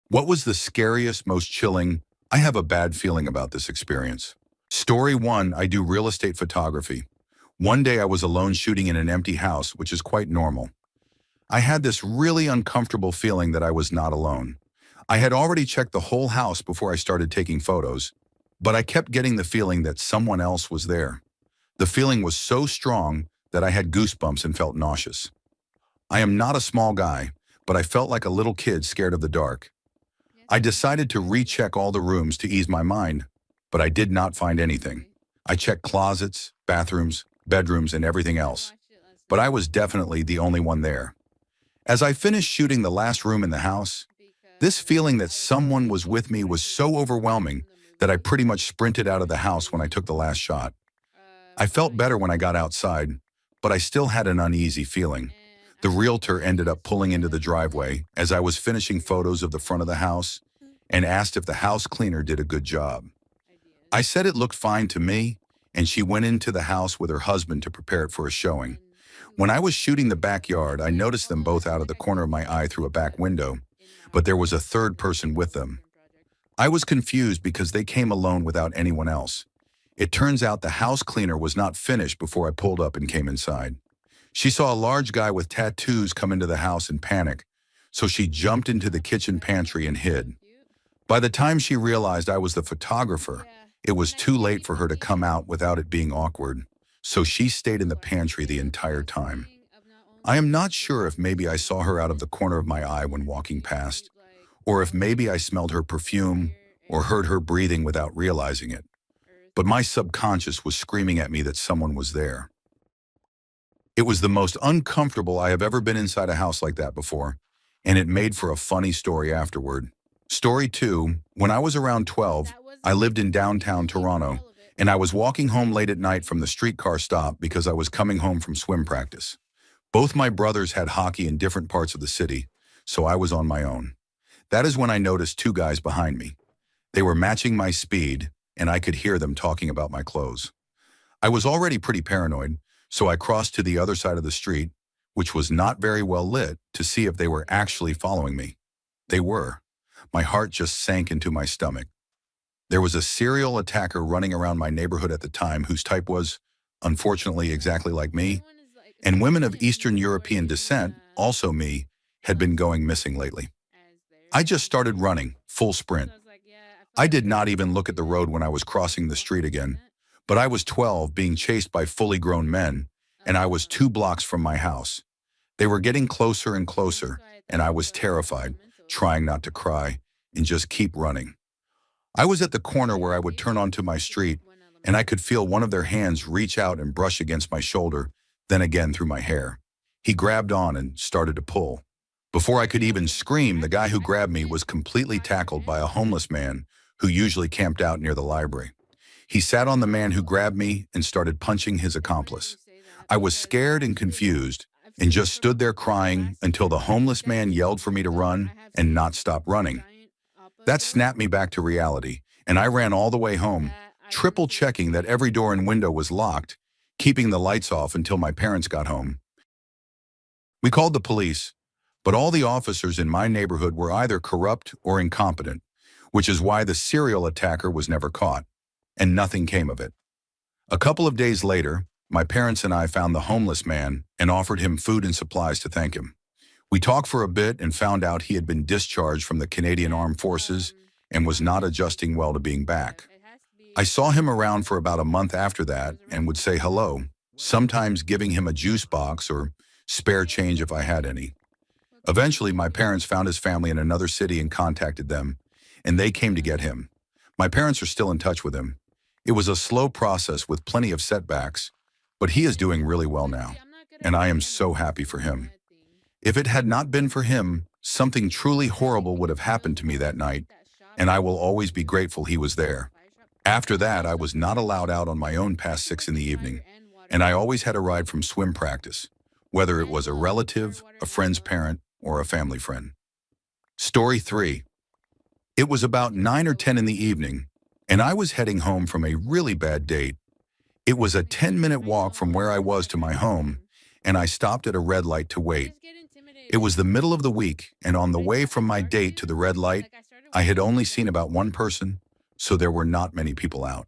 What was the scariest, most chilling? I have a bad feeling about this experience. Story 1, I do real estate photography. One day I was alone shooting in an empty house, which is quite normal. I had this really uncomfortable feeling that I was not alone. I had already checked the whole house before I started taking photos, but I kept getting the feeling that someone else was there. The feeling was so strong that I had goosebumps and felt nauseous. I am not a small guy, but I felt like a little kid scared of the dark. I decided to recheck all the rooms to ease my mind, but I did not find anything. I checked closets, bathrooms, bedrooms, and everything else, but I was definitely the only one there. As I finished shooting the last room in the house, this feeling that someone was with me was so overwhelming that I pretty much sprinted out of the house when I took the last shot. I felt better when I got outside, but I still had an uneasy feeling. The realtor ended up pulling into the driveway as I was finishing photos of the front of the house and asked if the house cleaner did a good job. I said it looked fine to me, and she went into the house with her husband to prepare it for a showing. When I was shooting the backyard, I noticed them both out of the corner of my eye through a back window, but there was a third person with them. I was confused because they came alone without anyone else. It turns out the house cleaner was not finished before I pulled up and came inside. She saw a large guy with tattoos come into the house in panic, so she jumped into the kitchen pantry and hid. By the time she realized I was the photographer, it was too late for her to come out without it being awkward, so she stayed in the pantry the entire time. I am not sure if maybe I saw her out of the corner of my eye when walking past, or if maybe I smelled her perfume or heard her breathing without realizing it. But my subconscious was screaming at me that someone was there. It was the most uncomfortable I have ever been inside a house like that before, and it made for a funny story afterward. Story 2, when I was around 12, I lived in downtown Toronto, and I was walking home late at night from the streetcar stop because I was coming home from swim practice. Both my brothers had hockey in different parts of the city, so I was on my own. That is when I noticed two guys behind me. They were matching my speed, and I could hear them talking about my clothes. I was already pretty paranoid, so I crossed to the other side of the street, which was not very well lit, to see if they were actually following me. They were. My heart just sank into my stomach. There was a serial attacker running around my neighborhood at the time whose type was, unfortunately, exactly like me, and women of Eastern European descent, also me, had been going missing lately. I just started running, full sprint. I did not even look at the road when I was crossing the street again, but I was 12 being chased by fully grown men, and I was 2 blocks from my house. They were getting closer and closer, and I was terrified, trying not to cry, and just keep running. I was at the corner where I would turn onto my street, and I could feel one of their hands reach out and brush against my shoulder, then again through my hair. He grabbed on and started to pull. Before I could even scream, the guy who grabbed me was completely tackled by a homeless man who usually camped out near the library. He sat on the man who grabbed me and started punching his accomplice. I was scared and confused and just stood there crying until the homeless man yelled for me to run and not stop running. That snapped me back to reality, and I ran all the way home, triple checking that every door and window was locked, keeping the lights off until my parents got home. We called the police, but all the officers in my neighborhood were either corrupt or incompetent, which is why the serial attacker was never caught, and nothing came of it. A couple of days later, my parents and I found the homeless man and offered him food and supplies to thank him. We talked for a bit and found out he had been discharged from the Canadian Armed Forces and was not adjusting well to being back. I saw him around for about a month after that and would say hello, sometimes giving him a juice box or spare change if I had any. Eventually, my parents found his family in another city and contacted them, and they came to get him. My parents are still in touch with him. It was a slow process with plenty of setbacks, but he is doing really well now, and I am so happy for him. If it had not been for him, something truly horrible would have happened to me that night, and I will always be grateful he was there. After that, I was not allowed out on my own past 6 in the evening, and I always had a ride from swim practice, whether it was a relative, a friend's parent, or a family friend. Story 3. It was about 9 or 10 in the evening, and I was heading home from a really bad date. It was a 10-minute walk from where I was to my home, and I stopped at a red light to wait. It was the middle of the week, and on the way from my date to the red light, I had only seen about one person, so there were not many people out.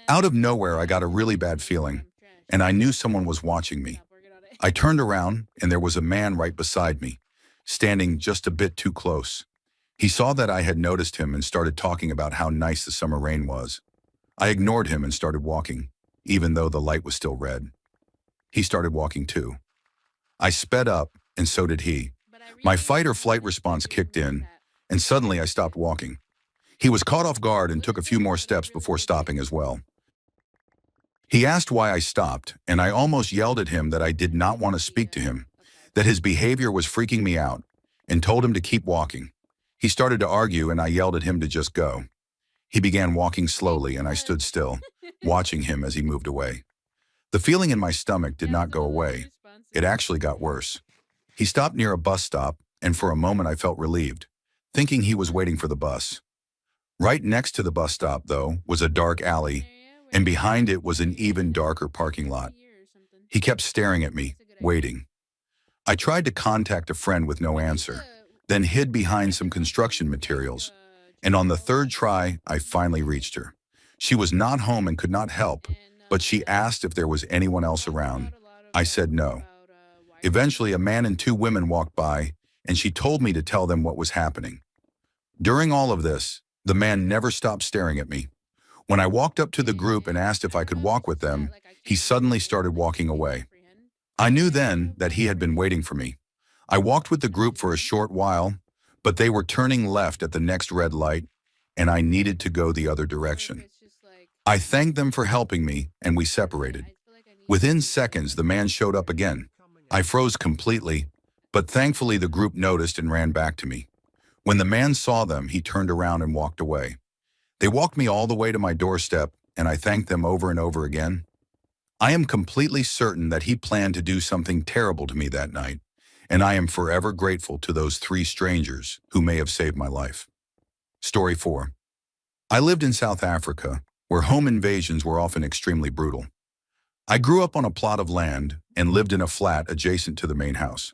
Out of nowhere, I got a really bad feeling, and I knew someone was watching me. I turned around, and there was a man right beside me, standing just a bit too close. He saw that I had noticed him and started talking about how nice the summer rain was. I ignored him and started walking, even though the light was still red. He started walking too. I sped up, and so did he. My fight or flight response kicked in, and suddenly I stopped walking. He was caught off guard and took a few more steps before stopping as well. He asked why I stopped, and I almost yelled at him that I did not want to speak to him, that his behavior was freaking me out, and told him to keep walking. He started to argue, and I yelled at him to just go. He began walking slowly, and I stood still, watching him as he moved away. The feeling in my stomach did not go away. It actually got worse. He stopped near a bus stop, and for a moment I felt relieved, thinking he was waiting for the bus. Right next to the bus stop, though, was a dark alley, and behind it was an even darker parking lot. He kept staring at me, waiting. I tried to contact a friend with no answer, then hid behind some construction materials, and on the third try, I finally reached her. She was not home and could not help, but she asked if there was anyone else around. I said no. Eventually, a man and two women walked by, and she told me to tell them what was happening. During all of this, the man never stopped staring at me. When I walked up to the group and asked if I could walk with them, he suddenly started walking away. I knew then that he had been waiting for me. I walked with the group for a short while, but they were turning left at the next red light, and I needed to go the other direction. I thanked them for helping me, and we separated. Within seconds, the man showed up again. I froze completely, but thankfully the group noticed and ran back to me. When the man saw them, he turned around and walked away. They walked me all the way to my doorstep, and I thanked them over and over again. I am completely certain that he planned to do something terrible to me that night, and I am forever grateful to those three strangers who may have saved my life. Story 4. I lived in South Africa, where home invasions were often extremely brutal. I grew up on a plot of land and lived in a flat adjacent to the main house.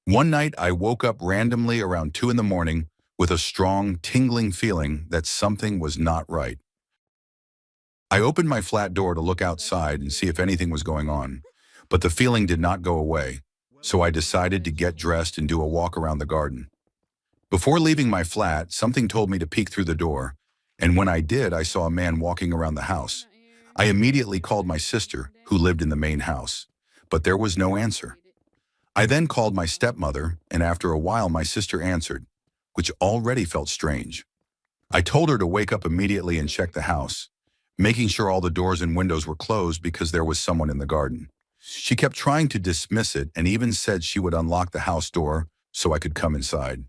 One night, I woke up randomly around 2 in the morning with a strong, tingling feeling that something was not right. I opened my flat door to look outside and see if anything was going on, but the feeling did not go away, so I decided to get dressed and do a walk around the garden. Before leaving my flat, something told me to peek through the door, and when I did, I saw a man walking around the house. I immediately called my sister, who lived in the main house, but there was no answer. I then called my stepmother, and after a while my sister answered, which already felt strange. I told her to wake up immediately and check the house, making sure all the doors and windows were closed because there was someone in the garden. She kept trying to dismiss it and even said she would unlock the house door so I could come inside.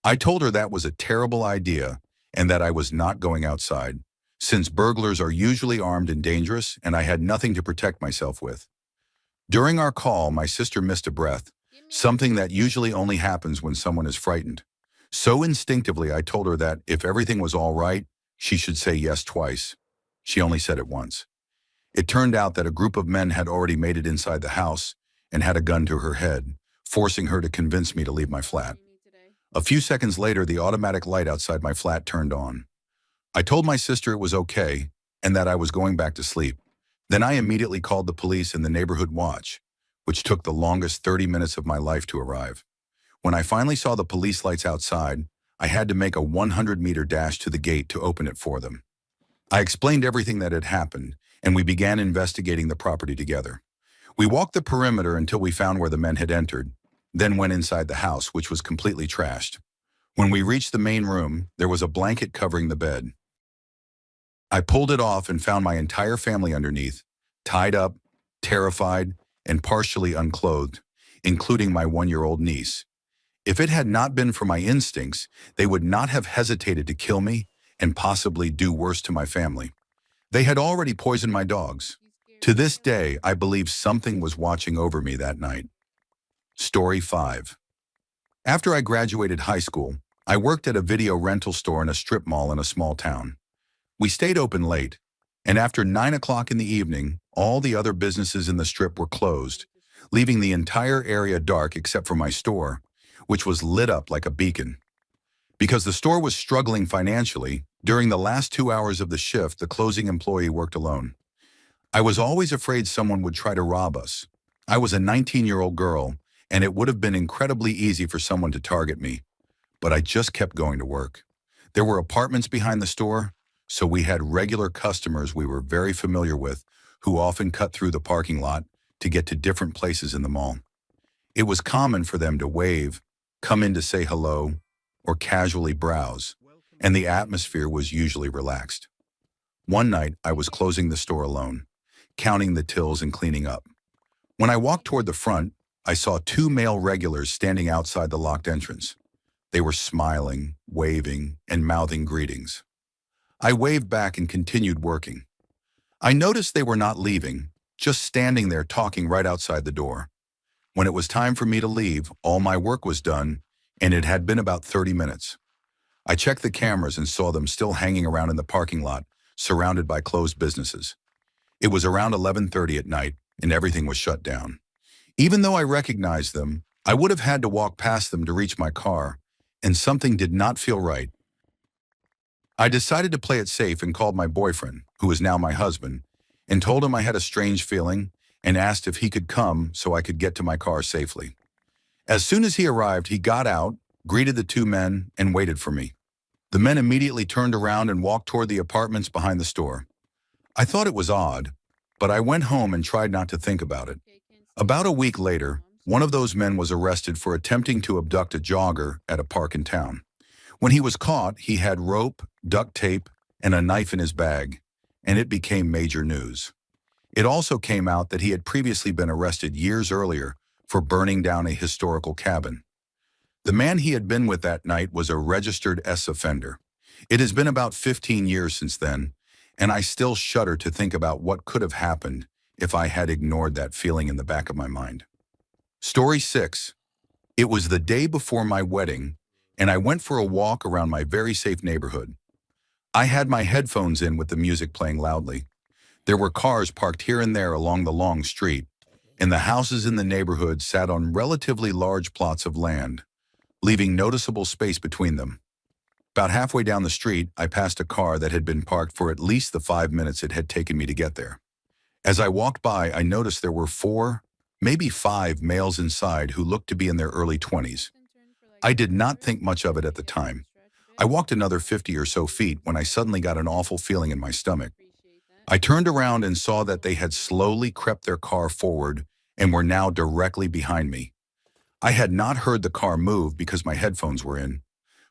I told her that was a terrible idea and that I was not going outside, since burglars are usually armed and dangerous and I had nothing to protect myself with. During our call, my sister missed a breath, something that usually only happens when someone is frightened. So instinctively, I told her that if everything was all right, she should say yes twice. She only said it once. It turned out that a group of men had already made it inside the house and had a gun to her head, forcing her to convince me to leave my flat. A few seconds later, the automatic light outside my flat turned on. I told my sister it was okay and that I was going back to sleep. Then I immediately called the police and the neighborhood watch, which took the longest 30 minutes of my life to arrive. When I finally saw the police lights outside, I had to make a 100-meter dash to the gate to open it for them. I explained everything that had happened, and we began investigating the property together. We walked the perimeter until we found where the men had entered, then went inside the house, which was completely trashed. When we reached the main room, there was a blanket covering the bed. I pulled it off and found my entire family underneath, tied up, terrified, and partially unclothed, including my 1-year-old niece. If it had not been for my instincts, they would not have hesitated to kill me and possibly do worse to my family. They had already poisoned my dogs. To this day, I believe something was watching over me that night. Story 5. After I graduated high school, I worked at a video rental store in a strip mall in a small town. We stayed open late, and after 9 o'clock in the evening, all the other businesses in the strip were closed, leaving the entire area dark except for my store, which was lit up like a beacon. Because the store was struggling financially, during the last 2 hours of the shift, the closing employee worked alone. I was always afraid someone would try to rob us. I was a 19-year-old girl, and it would have been incredibly easy for someone to target me, but I just kept going to work. There were apartments behind the store, so we had regular customers we were very familiar with who often cut through the parking lot to get to different places in the mall. It was common for them to wave, come in to say hello, or casually browse, and the atmosphere was usually relaxed. One night, I was closing the store alone, counting the tills and cleaning up. When I walked toward the front, I saw two male regulars standing outside the locked entrance. They were smiling, waving, and mouthing greetings. I waved back and continued working. I noticed they were not leaving, just standing there talking right outside the door. When it was time for me to leave, all my work was done, and it had been about 30 minutes. I checked the cameras and saw them still hanging around in the parking lot, surrounded by closed businesses. It was around 11:30 at night, and everything was shut down. Even though I recognized them, I would have had to walk past them to reach my car, and something did not feel right. I decided to play it safe and called my boyfriend, who is now my husband, and told him I had a strange feeling and asked if he could come so I could get to my car safely. As soon as he arrived, he got out, greeted the two men, and waited for me. The men immediately turned around and walked toward the apartments behind the store. I thought it was odd, but I went home and tried not to think about it. About a week later, one of those men was arrested for attempting to abduct a jogger at a park in town. When he was caught, he had rope, duct tape, and a knife in his bag, and it became major news. It also came out that he had previously been arrested years earlier for burning down a historical cabin. The man he had been with that night was a registered S offender. It has been about 15 years since then, and I still shudder to think about what could have happened if I had ignored that feeling in the back of my mind. Story 6. It was the day before my wedding, and I went for a walk around my very safe neighborhood. I had my headphones in with the music playing loudly. There were cars parked here and there along the long street, and the houses in the neighborhood sat on relatively large plots of land, leaving noticeable space between them. About halfway down the street, I passed a car that had been parked for at least the 5 minutes it had taken me to get there. As I walked by, I noticed there were 4, maybe 5 males inside who looked to be in their early 20s. I did not think much of it at the time. I walked another 50 or so feet when I suddenly got an awful feeling in my stomach. I turned around and saw that they had slowly crept their car forward and were now directly behind me. I had not heard the car move because my headphones were in.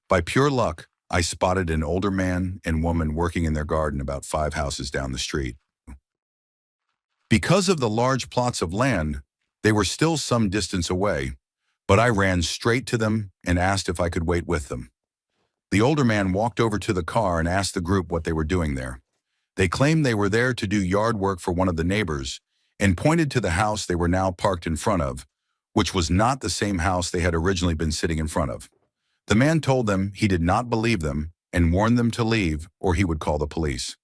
By pure luck, I spotted an older man and woman working in their garden about 5 houses down the street. Because of the large plots of land, they were still some distance away, but I ran straight to them and asked if I could wait with them. The older man walked over to the car and asked the group what they were doing there. They claimed they were there to do yard work for one of the neighbors and pointed to the house they were now parked in front of, which was not the same house they had originally been sitting in front of. The man told them he did not believe them and warned them to leave or he would call the police.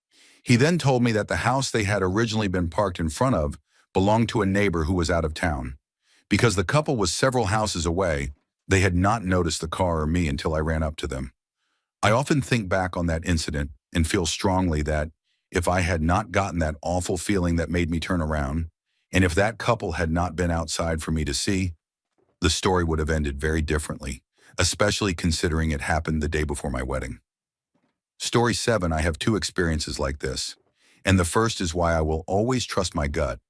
He then told me that the house they had originally been parked in front of belonged to a neighbor who was out of town. Because the couple was several houses away, they had not noticed the car or me until I ran up to them. I often think back on that incident and feel strongly that if I had not gotten that awful feeling that made me turn around, and if that couple had not been outside for me to see, the story would have ended very differently, especially considering it happened the day before my wedding. Story 7, I have 2 experiences like this, and the first is why I will always trust my gut.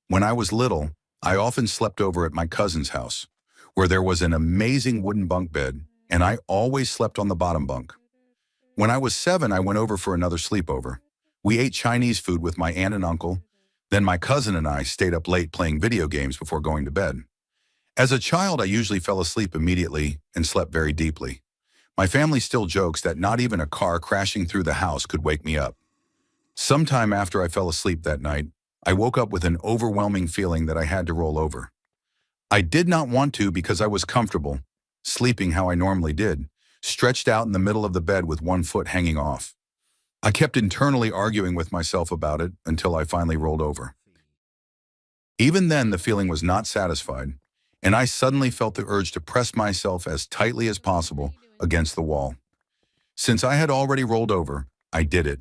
When I was little, I often slept over at my cousin's house, where there was an amazing wooden bunk bed, and I always slept on the bottom bunk. When I was 7, I went over for another sleepover. We ate Chinese food with my aunt and uncle, then my cousin and I stayed up late playing video games before going to bed. As a child, I usually fell asleep immediately and slept very deeply. My family still jokes that not even a car crashing through the house could wake me up. Sometime after I fell asleep that night, I woke up with an overwhelming feeling that I had to roll over. I did not want to because I was comfortable, sleeping how I normally did, stretched out in the middle of the bed with one foot hanging off. I kept internally arguing with myself about it until I finally rolled over. Even then, the feeling was not satisfied, and I suddenly felt the urge to press myself as tightly as possible against the wall. Since I had already rolled over, I did it.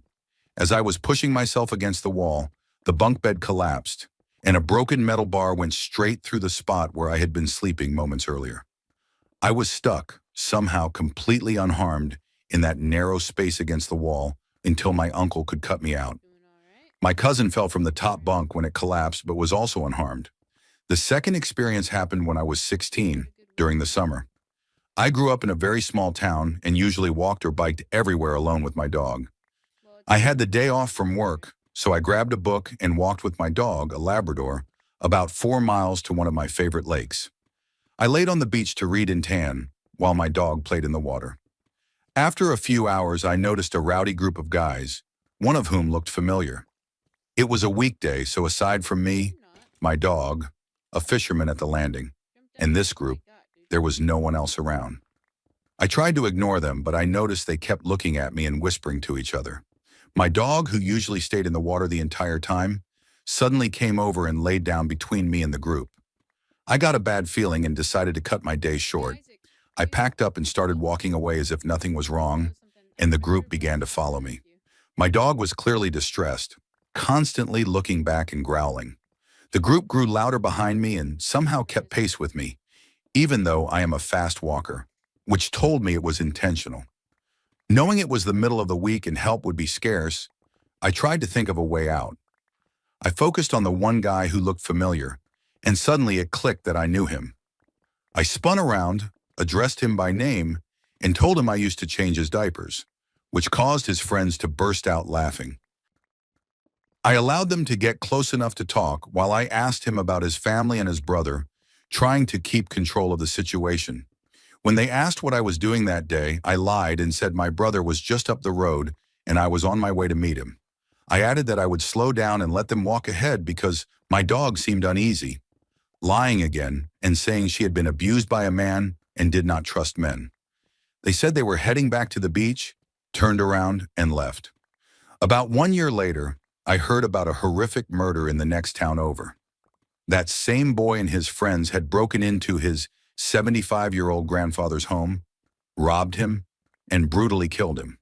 As I was pushing myself against the wall, the bunk bed collapsed, and a broken metal bar went straight through the spot where I had been sleeping moments earlier. I was stuck, somehow completely unharmed, in that narrow space against the wall until my uncle could cut me out. My cousin fell from the top bunk when it collapsed but was also unharmed. The second experience happened when I was 16, during the summer. I grew up in a very small town and usually walked or biked everywhere alone with my dog. I had the day off from work, so I grabbed a book and walked with my dog, a Labrador, about 4 miles to one of my favorite lakes. I laid on the beach to read and tan, while my dog played in the water. After a few hours, I noticed a rowdy group of guys, one of whom looked familiar. It was a weekday, so aside from me, my dog, a fisherman at the landing, and this group, there was no one else around. I tried to ignore them, but I noticed they kept looking at me and whispering to each other. My dog, who usually stayed in the water the entire time, suddenly came over and laid down between me and the group. I got a bad feeling and decided to cut my day short. I packed up and started walking away as if nothing was wrong, and the group began to follow me. My dog was clearly distressed, constantly looking back and growling. The group grew louder behind me and somehow kept pace with me, even though I am a fast walker, which told me it was intentional. Knowing it was the middle of the week and help would be scarce, I tried to think of a way out. I focused on the one guy who looked familiar, and suddenly it clicked that I knew him. I spun around, addressed him by name, and told him I used to change his diapers, which caused his friends to burst out laughing. I allowed them to get close enough to talk while I asked him about his family and his brother, trying to keep control of the situation. When they asked what I was doing that day, I lied and said my brother was just up the road and I was on my way to meet him. I added that I would slow down and let them walk ahead because my dog seemed uneasy, lying again and saying she had been abused by a man and did not trust men. They said they were heading back to the beach, turned around, and left. About 1 year later, I heard about a horrific murder in the next town over. That same boy and his friends had broken into his 75-year-old grandfather's home, robbed him, and brutally killed him.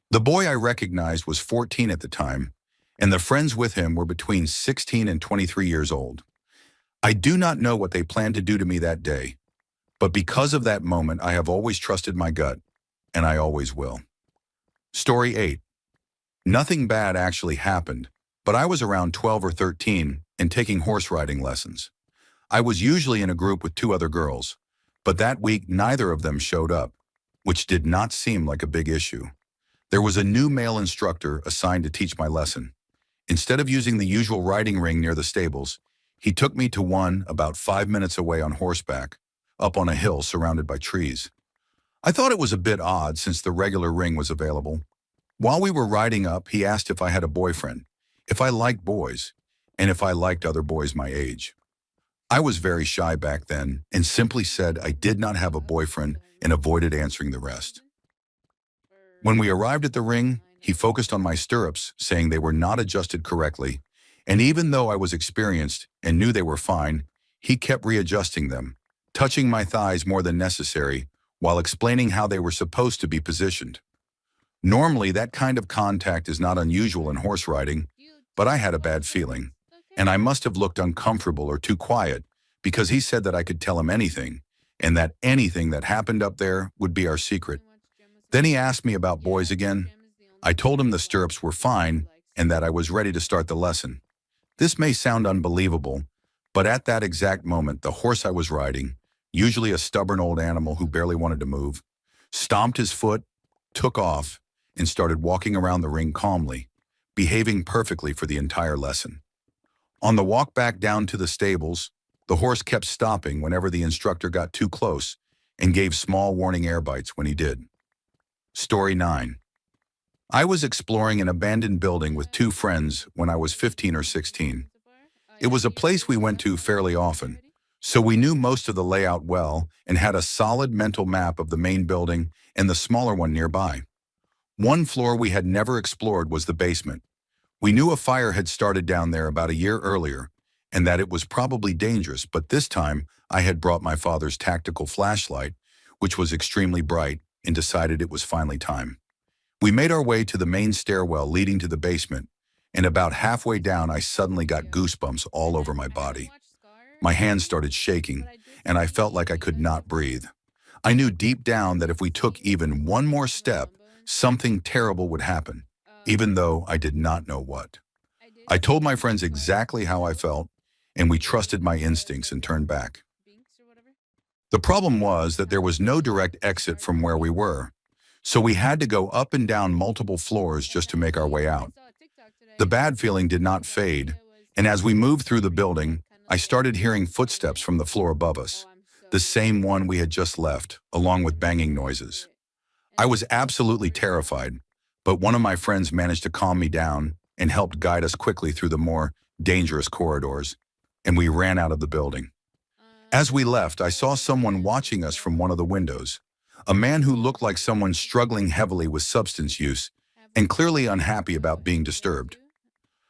The boy I recognized was 14 at the time, and the friends with him were between 16 and 23 years old. I do not know what they planned to do to me that day, but because of that moment, I have always trusted my gut, and I always will. Story 8. Nothing bad actually happened, but I was around 12 or 13 and taking horse riding lessons. I was usually in a group with 2 other girls, but that week neither of them showed up, which did not seem like a big issue. There was a new male instructor assigned to teach my lesson. Instead of using the usual riding ring near the stables, he took me to one about 5 minutes away on horseback, up on a hill surrounded by trees. I thought it was a bit odd since the regular ring was available. While we were riding up, he asked if I had a boyfriend, if I liked boys, and if I liked other boys my age. I was very shy back then and simply said I did not have a boyfriend and avoided answering the rest. When we arrived at the ring, he focused on my stirrups, saying they were not adjusted correctly, and even though I was experienced and knew they were fine, he kept readjusting them, touching my thighs more than necessary, while explaining how they were supposed to be positioned. Normally, that kind of contact is not unusual in horse riding, but I had a bad feeling, and I must have looked uncomfortable or too quiet because he said that I could tell him anything, and that anything that happened up there would be our secret. Then he asked me about boys again. I told him the stirrups were fine and that I was ready to start the lesson. This may sound unbelievable, but at that exact moment, the horse I was riding, usually a stubborn old animal who barely wanted to move, stomped his foot, took off, and started walking around the ring calmly, behaving perfectly for the entire lesson. On the walk back down to the stables, the horse kept stopping whenever the instructor got too close and gave small warning air bites when he did. Story 9. I was exploring an abandoned building with 2 friends when I was 15 or 16. It was a place we went to fairly often, so we knew most of the layout well and had a solid mental map of the main building and the smaller one nearby. One floor we had never explored was the basement. We knew a fire had started down there about a year earlier, and that it was probably dangerous, but this time I had brought my father's tactical flashlight, which was extremely bright, and decided it was finally time. We made our way to the main stairwell leading to the basement, and about halfway down I suddenly got goosebumps all over my body. My hands started shaking, and I felt like I could not breathe. I knew deep down that if we took even one more step, something terrible would happen, even though I did not know what. I told my friends exactly how I felt, and we trusted my instincts and turned back. The problem was that there was no direct exit from where we were, so we had to go up and down multiple floors just to make our way out. The bad feeling did not fade, and as we moved through the building, I started hearing footsteps from the floor above us, the same one we had just left, along with banging noises. I was absolutely terrified, but one of my friends managed to calm me down and helped guide us quickly through the more dangerous corridors, and we ran out of the building. As we left, I saw someone watching us from one of the windows, a man who looked like someone struggling heavily with substance use and clearly unhappy about being disturbed.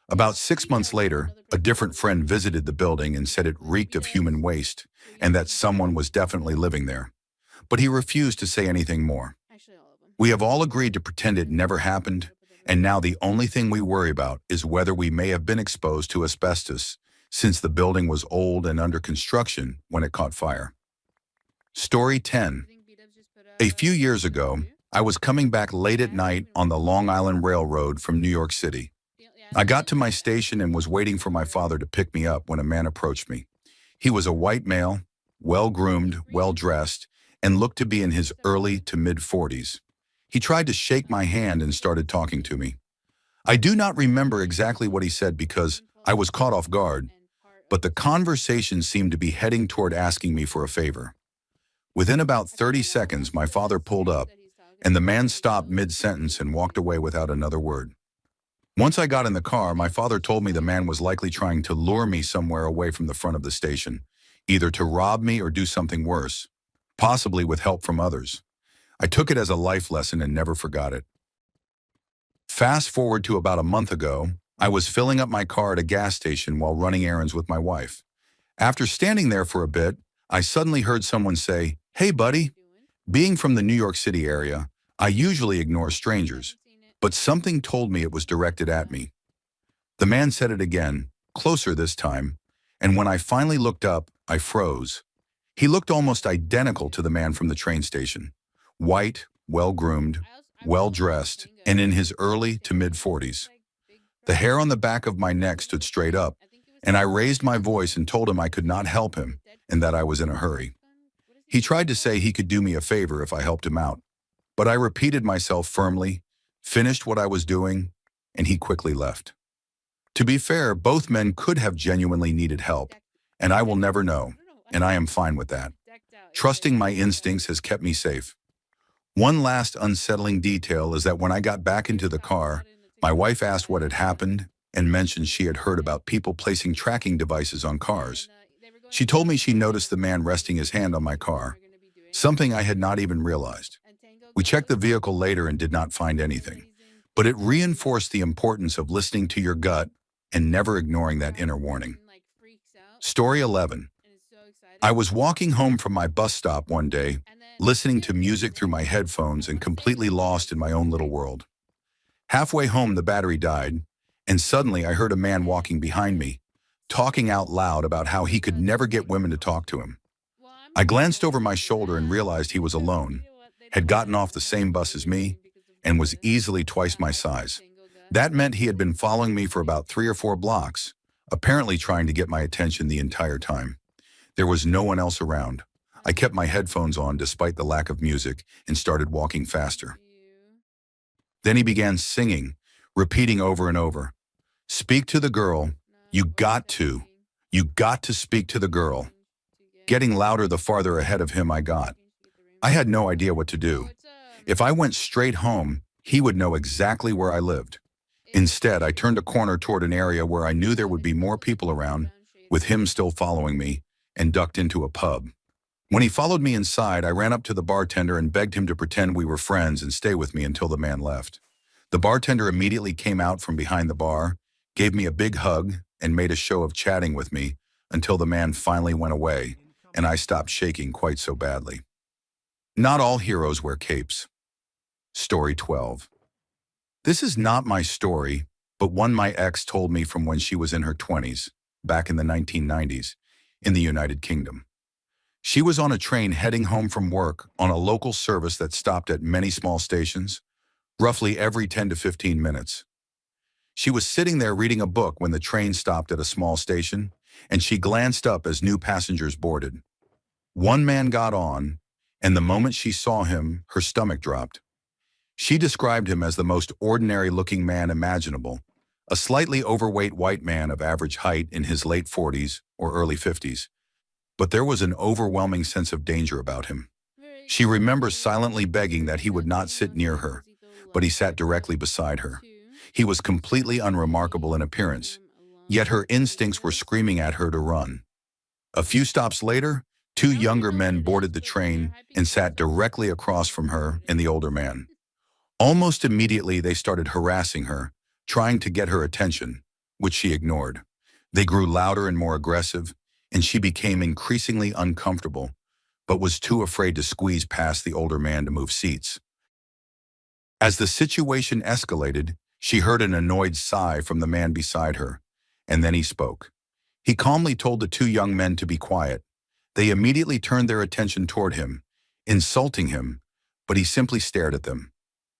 About 6 months later, a different friend visited the building and said it reeked of human waste and that someone was definitely living there, but he refused to say anything more. We have all agreed to pretend it never happened, and now the only thing we worry about is whether we may have been exposed to asbestos, since the building was old and under construction when it caught fire. Story 10. A few years ago, I was coming back late at night on the Long Island Railroad from New York City. I got to my station and was waiting for my father to pick me up when a man approached me. He was a white male, well-groomed, well-dressed, and looked to be in his early to mid-40s. He tried to shake my hand and started talking to me. I do not remember exactly what he said because I was caught off guard, but the conversation seemed to be heading toward asking me for a favor. Within about 30 seconds, my father pulled up, and the man stopped mid-sentence and walked away without another word. Once I got in the car, my father told me the man was likely trying to lure me somewhere away from the front of the station, either to rob me or do something worse, possibly with help from others. I took it as a life lesson and never forgot it. Fast forward to about a month ago, I was filling up my car at a gas station while running errands with my wife. After standing there for a bit, I suddenly heard someone say, "Hey, buddy." Being from the New York City area, I usually ignore strangers, but something told me it was directed at me. The man said it again, closer this time, and when I finally looked up, I froze. He looked almost identical to the man from the train station. White, well-groomed, well-dressed, and in his early to mid-40s. The hair on the back of my neck stood straight up, and I raised my voice and told him I could not help him and that I was in a hurry. He tried to say he could do me a favor if I helped him out, but I repeated myself firmly, finished what I was doing, and he quickly left. To be fair, both men could have genuinely needed help, and I will never know, and I am fine with that. Trusting my instincts has kept me safe. One last unsettling detail is that when I got back into the car, my wife asked what had happened and mentioned she had heard about people placing tracking devices on cars. She told me she noticed the man resting his hand on my car, something I had not even realized. We checked the vehicle later and did not find anything, but it reinforced the importance of listening to your gut and never ignoring that inner warning. Story 11. I was walking home from my bus stop one day, listening to music through my headphones and completely lost in my own little world. Halfway home, the battery died, and suddenly I heard a man walking behind me, talking out loud about how he could never get women to talk to him. I glanced over my shoulder and realized he was alone, had gotten off the same bus as me, and was easily twice my size. That meant he had been following me for about 3 or 4 blocks, apparently trying to get my attention the entire time. There was no one else around. I kept my headphones on despite the lack of music and started walking faster. Then he began singing, repeating over and over, "Speak to the girl. You got to. You got to speak to the girl." Getting louder the farther ahead of him I got. I had no idea what to do. If I went straight home, he would know exactly where I lived. Instead, I turned a corner toward an area where I knew there would be more people around, with him still following me, and ducked into a pub. When he followed me inside, I ran up to the bartender and begged him to pretend we were friends and stay with me until the man left. The bartender immediately came out from behind the bar, gave me a big hug, and made a show of chatting with me until the man finally went away and I stopped shaking quite so badly. Not all heroes wear capes. Story 12. This is not my story, but one my ex told me from when she was in her 20s, back in the 1990s, in the United Kingdom. She was on a train heading home from work on a local service that stopped at many small stations, roughly every 10 to 15 minutes. She was sitting there reading a book when the train stopped at a small station, and she glanced up as new passengers boarded. One man got on, and the moment she saw him, her stomach dropped. She described him as the most ordinary-looking man imaginable, a slightly overweight white man of average height in his late 40s or early 50s. But there was an overwhelming sense of danger about him. She remembers silently begging that he would not sit near her, but he sat directly beside her. He was completely unremarkable in appearance, yet her instincts were screaming at her to run. A few stops later, two younger men boarded the train and sat directly across from her and the older man. Almost immediately, they started harassing her, trying to get her attention, which she ignored. They grew louder and more aggressive, and she became increasingly uncomfortable, but was too afraid to squeeze past the older man to move seats. As the situation escalated, she heard an annoyed sigh from the man beside her, and then he spoke. He calmly told the two young men to be quiet. They immediately turned their attention toward him, insulting him, but he simply stared at them.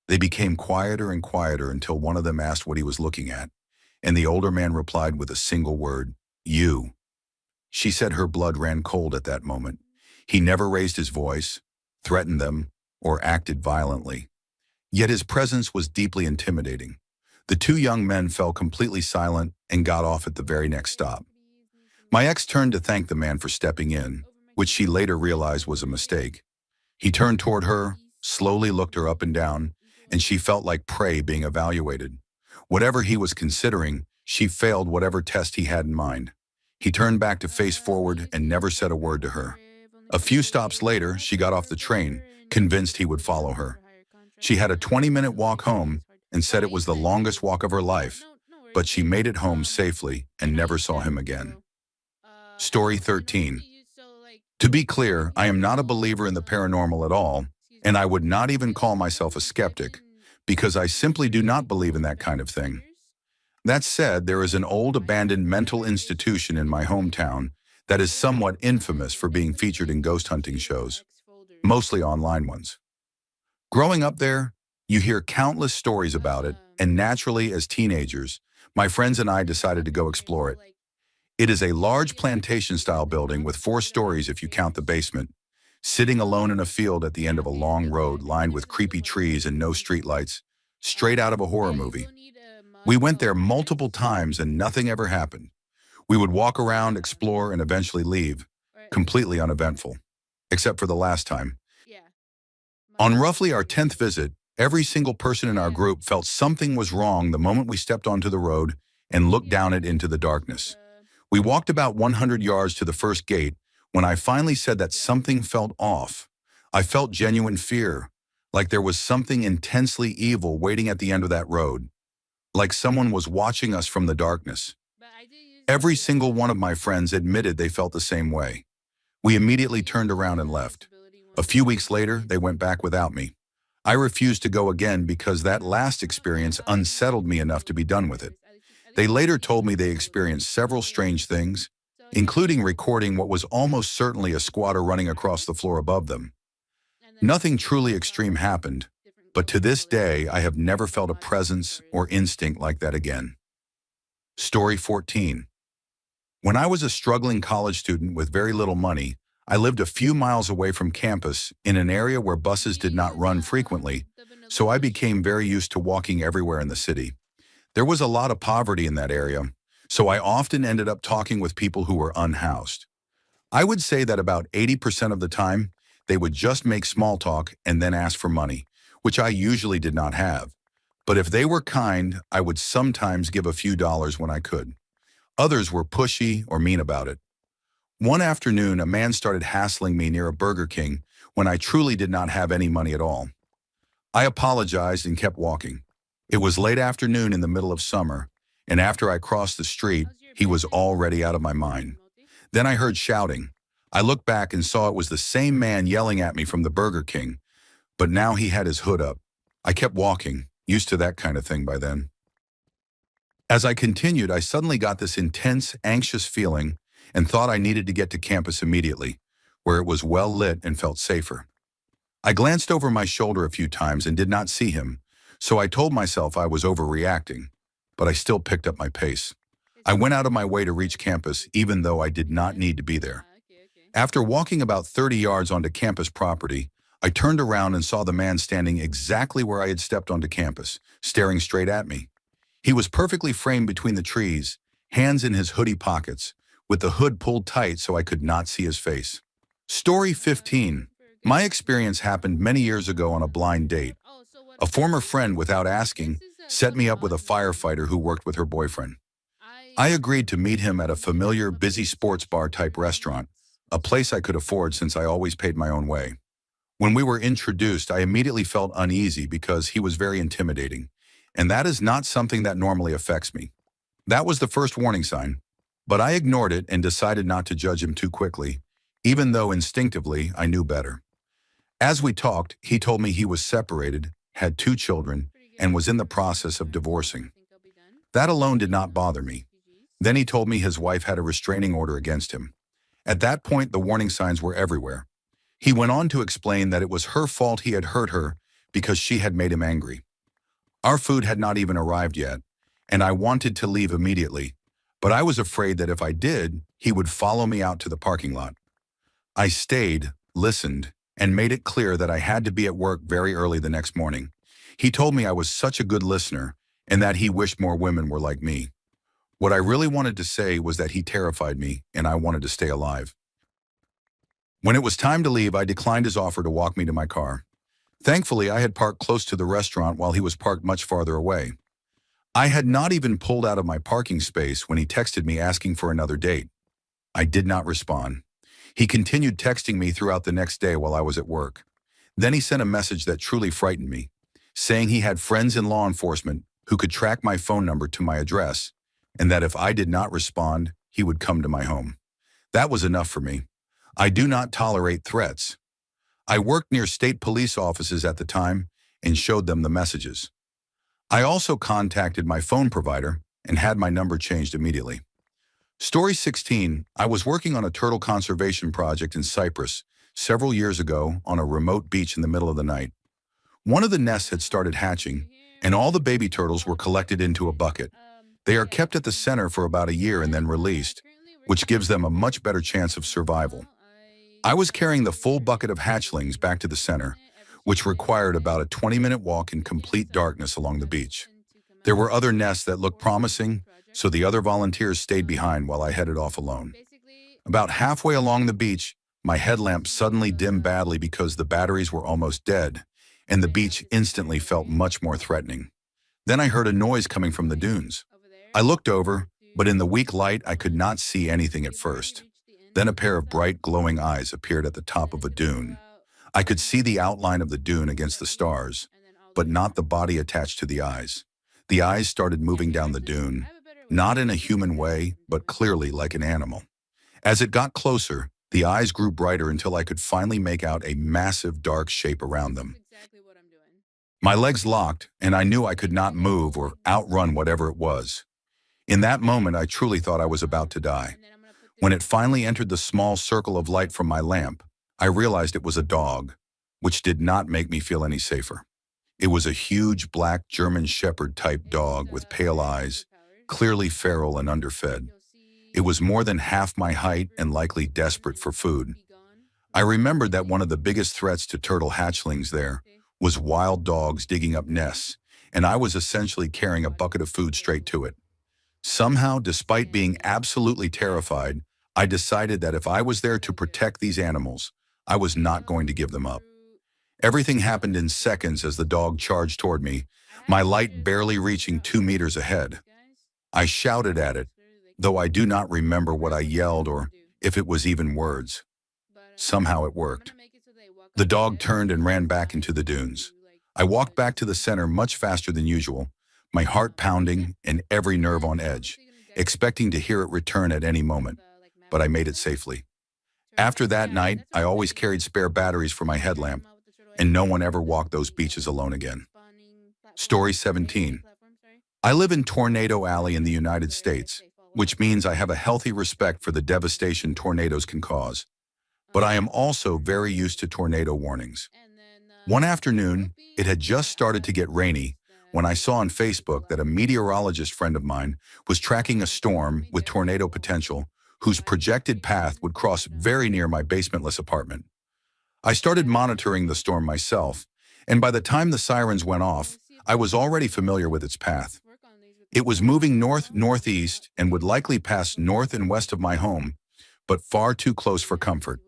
They became quieter and quieter until one of them asked what he was looking at, and the older man replied with a single word, "You." She said her blood ran cold at that moment. He never raised his voice, threatened them, or acted violently. Yet his presence was deeply intimidating. The two young men fell completely silent and got off at the very next stop. My ex turned to thank the man for stepping in, which she later realized was a mistake. He turned toward her, slowly looked her up and down, and she felt like prey being evaluated. Whatever he was considering, she failed whatever test he had in mind. He turned back to face forward and never said a word to her. A few stops later, she got off the train, convinced he would follow her. She had a 20-minute walk home and said it was the longest walk of her life, but she made it home safely and never saw him again. Story 13. To be clear, I am not a believer in the paranormal at all, and I would not even call myself a skeptic, because I simply do not believe in that kind of thing. That said, there is an old abandoned mental institution in my hometown that is somewhat infamous for being featured in ghost hunting shows, mostly online ones. Growing up there, you hear countless stories about it, and naturally, as teenagers, my friends and I decided to go explore it. It is a large plantation-style building with 4 stories if you count the basement, sitting alone in a field at the end of a long road lined with creepy trees and no streetlights, straight out of a horror movie. We went there multiple times and nothing ever happened. We would walk around, explore, and eventually leave, completely uneventful, except for the last time. On roughly our 10th visit, every single person in our group felt something was wrong the moment we stepped onto the road and looked down it into the darkness. We walked about 100 yards to the first gate when I finally said that something felt off. I felt genuine fear, like there was something intensely evil waiting at the end of that road, like someone was watching us from the darkness. Every single one of my friends admitted they felt the same way. We immediately turned around and left. A few weeks later, they went back without me. I refused to go again because that last experience unsettled me enough to be done with it. They later told me they experienced several strange things, including recording what was almost certainly a squatter running across the floor above them. Nothing truly extreme happened, but to this day, I have never felt a presence or instinct like that again. Story 14. When I was a struggling college student with very little money, I lived a few miles away from campus in an area where buses did not run frequently, so I became very used to walking everywhere in the city. There was a lot of poverty in that area, so I often ended up talking with people who were unhoused. I would say that about 80% of the time, they would just make small talk and then ask for money, which I usually did not have. But if they were kind, I would sometimes give a few dollars when I could. Others were pushy or mean about it. One afternoon, a man started hassling me near a Burger King when I truly did not have any money at all. I apologized and kept walking. It was late afternoon in the middle of summer, and after I crossed the street, He was already out of my mind. Then I heard shouting. I looked back and saw it was the same man yelling at me from the Burger King, but now he had his hood up. I kept walking, used to that kind of thing by then. As I continued, I suddenly got this intense, anxious feeling and thought I needed to get to campus immediately, where it was well lit and felt safer. I glanced over my shoulder a few times and did not see him, so I told myself I was overreacting, but I still picked up my pace. I went out of my way to reach campus, even though I did not need to be there. After walking about 30 yards onto campus property, I turned around and saw the man standing exactly where I had stepped onto campus, staring straight at me. He was perfectly framed between the trees, hands in his hoodie pockets, with the hood pulled tight so I could not see his face. Story 15. My experience happened many years ago on a blind date. A former friend, without asking, set me up with a firefighter who worked with her boyfriend. I agreed to meet him at a familiar, busy sports bar type restaurant, a place I could afford since I always paid my own way. When we were introduced, I immediately felt uneasy because he was very intimidating, and that is not something that normally affects me. That was the first warning sign, but I ignored it and decided not to judge him too quickly, even though instinctively I knew better. As we talked, he told me he was separated, had 2 children, and was in the process of divorcing. That alone did not bother me. Then he told me his wife had a restraining order against him. At that point, the warning signs were everywhere. He went on to explain that it was her fault he had hurt her because she had made him angry. Our food had not even arrived yet, and I wanted to leave immediately, but I was afraid that if I did, he would follow me out to the parking lot. I stayed, listened, and made it clear that I had to be at work very early the next morning. He told me I was such a good listener and that he wished more women were like me. What I really wanted to say was that he terrified me and I wanted to stay alive. When it was time to leave, I declined his offer to walk me to my car. Thankfully, I had parked close to the restaurant while he was parked much farther away. I had not even pulled out of my parking space when he texted me asking for another date. I did not respond. He continued texting me throughout the next day while I was at work. Then he sent a message that truly frightened me, saying he had friends in law enforcement who could track my phone number to my address, and that if I did not respond, he would come to my home. That was enough for me. I do not tolerate threats. I worked near state police offices at the time and showed them the messages. I also contacted my phone provider and had my number changed immediately. Story 16. I was working on a turtle conservation project in Cyprus several years ago on a remote beach in the middle of the night. One of the nests had started hatching, and all the baby turtles were collected into a bucket. They are kept at the center for about a year and then released, which gives them a much better chance of survival. I was carrying the full bucket of hatchlings back to the center, which required about a 20-minute walk in complete darkness along the beach. There were other nests that looked promising, so the other volunteers stayed behind while I headed off alone. About halfway along the beach, my headlamp suddenly dimmed badly because the batteries were almost dead, and the beach instantly felt much more threatening. Then I heard a noise coming from the dunes. I looked over, but in the weak light I could not see anything at first. Then a pair of bright glowing eyes appeared at the top of a dune. I could see the outline of the dune against the stars, but not the body attached to the eyes. The eyes started moving down the dune, not in a human way, but clearly like an animal. As it got closer, the eyes grew brighter until I could finally make out a massive dark shape around them. My legs locked, and I knew I could not move or outrun whatever it was. In that moment, I truly thought I was about to die. When it finally entered the small circle of light from my lamp, I realized it was a dog, which did not make me feel any safer. It was a huge black German Shepherd type dog with pale eyes, clearly feral and underfed. It was more than half my height and likely desperate for food. I remembered that one of the biggest threats to turtle hatchlings there was wild dogs digging up nests, and I was essentially carrying a bucket of food straight to it. Somehow, despite being absolutely terrified, I decided that if I was there to protect these animals, I was not going to give them up. Everything happened in seconds as the dog charged toward me, my light barely reaching 2 meters ahead. I shouted at it, though I do not remember what I yelled or if it was even words. Somehow it worked. The dog turned and ran back into the dunes. I walked back to the center much faster than usual, my heart pounding and every nerve on edge. expecting to hear it return at any moment, but I made it safely. After that night, I always carried spare batteries for my headlamp, and no one ever walked those beaches alone again. Story 17. I live in Tornado Alley in the United States, which means I have a healthy respect for the devastation tornadoes can cause. But I am also very used to tornado warnings. One afternoon, it had just started to get rainy when I saw on Facebook that a meteorologist friend of mine was tracking a storm with tornado potential whose projected path would cross very near my basementless apartment. I started monitoring the storm myself, and by the time the sirens went off, I was already familiar with its path. It was moving north-northeast and would likely pass north and west of my home, but far too close for comfort.